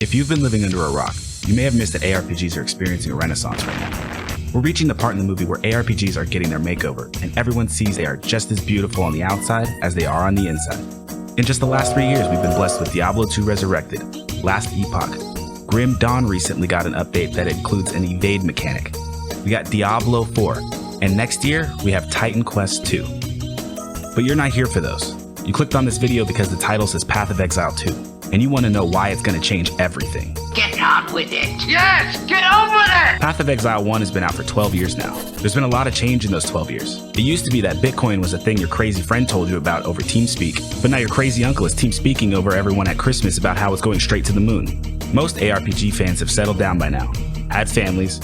If you've been living under a rock, you may have missed that ARPGs are experiencing a renaissance right now. We're reaching the part in the movie where ARPGs are getting their makeover, and everyone sees they are just as beautiful on the outside as they are on the inside. In just the last 3 years, we've been blessed with Diablo 2 Resurrected, Last Epoch. Grim Dawn recently got an update that includes an evade mechanic. We got Diablo 4, and next year, we have Titan Quest 2. But you're not here for those. You clicked on this video because the title says Path of Exile 2. And you want to know why it's going to change everything. Get on with it! Yes! Get on with it! Path of Exile 1 has been out for 12 years now. There's been a lot of change in those 12 years. It used to be that Bitcoin was a thing your crazy friend told you about over TeamSpeak, but now your crazy uncle is TeamSpeaking over everyone at Christmas about how it's going straight to the moon. Most ARPG fans have settled down by now, had families,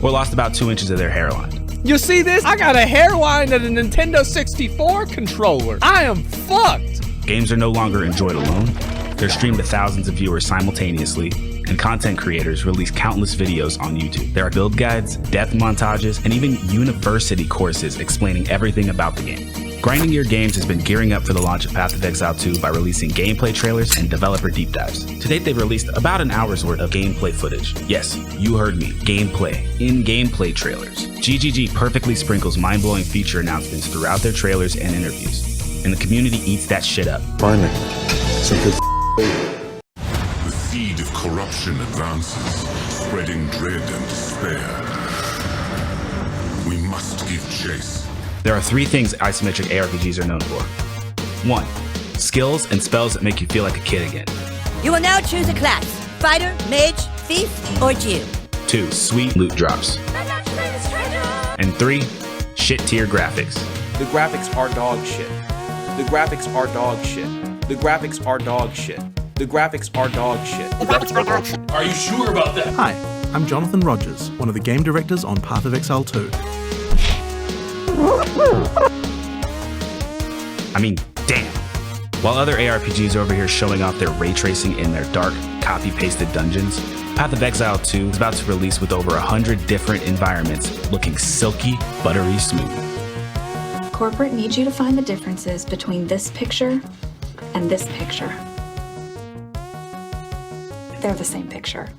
or lost about 2 inches of their hairline. You see this? I got a hairline and a Nintendo 64 controller. I am fucked. Games are no longer enjoyed alone. They're streamed to thousands of viewers simultaneously, and content creators release countless videos on YouTube. There are build guides, death montages, and even university courses explaining everything about the game. Grinding Your Games has been gearing up for the launch of Path of Exile 2 by releasing gameplay trailers and developer deep dives. To date, they've released about an hour's worth of gameplay footage. Yes, you heard me, gameplay, in-gameplay trailers. GGG perfectly sprinkles mind-blowing feature announcements throughout their trailers and interviews, and the community eats that shit up. Finally, some good. The seed of corruption advances, spreading dread and despair. We must give chase. There are 3 things isometric ARPGs are known for. 1. Skills and spells that make you feel like a kid again. You will now choose a class: fighter, mage, thief, or Jew. 2. Sweet loot drops. And 3. Shit tier graphics. The graphics are dog shit. The graphics are dog shit. The graphics are dog shit. The graphics are dog shit. The graphics are dog shit. Are you sure about that? Hi, I'm Jonathan Rogers, one of the game directors on Path of Exile 2. I mean, damn. While other ARPGs are over here showing off their ray tracing in their dark, copy-pasted dungeons, Path of Exile 2 is about to release with over 100 different environments looking silky, buttery smooth. Corporate needs you to find the differences between this picture and this picture. They're the same picture.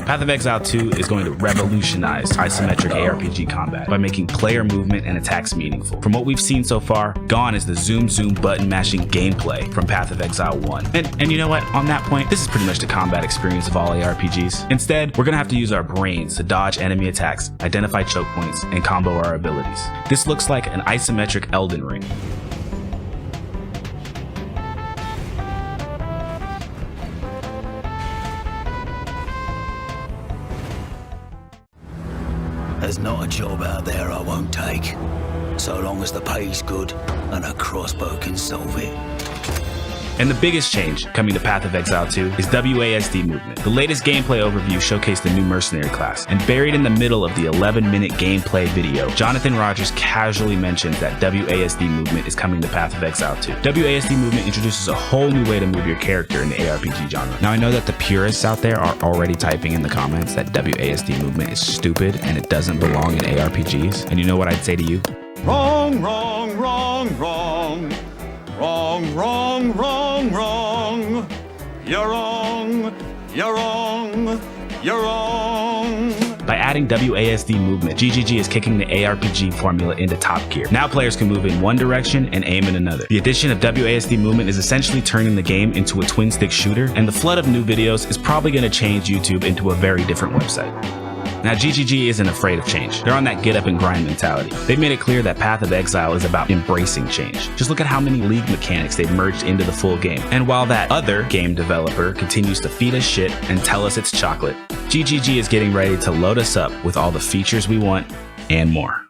Path of Exile 2 is going to revolutionize isometric ARPG combat by making player movement and attacks meaningful. From what we've seen so far, gone is the zoom button mashing gameplay from Path of Exile 1. And you know what, on that point, this is pretty much the combat experience of all ARPGs. Instead, we're gonna have to use our brains to dodge enemy attacks, identify choke points, and combo our abilities. This looks like an isometric Elden Ring. There's not a job out there I won't take, so long as the pay's good and a crossbow can solve it. And the biggest change coming to Path of Exile 2 is WASD movement. The latest gameplay overview showcased the new mercenary class, and buried in the middle of the 11-minute gameplay video, Jonathan Rogers casually mentions that WASD movement is coming to Path of Exile 2. WASD movement introduces a whole new way to move your character in the ARPG genre. Now I know that the purists out there are already typing in the comments that WASD movement is stupid and it doesn't belong in ARPGs, and you know what I'd say to you? Wrong, wrong, wrong, wrong. Wrong, wrong, wrong, wrong. You're wrong, you're wrong, you're wrong. By adding WASD movement, GGG is kicking the ARPG formula into top gear. Now players can move in one direction and aim in another. The addition of WASD movement is essentially turning the game into a twin-stick shooter, and the flood of new videos is probably going to change YouTube into a very different website. Now GGG isn't afraid of change. They're on that get up and grind mentality. They've made it clear that Path of Exile is about embracing change. Just look at how many League mechanics they've merged into the full game. And while that other game developer continues to feed us shit and tell us it's chocolate, GGG is getting ready to load us up with all the features we want and more.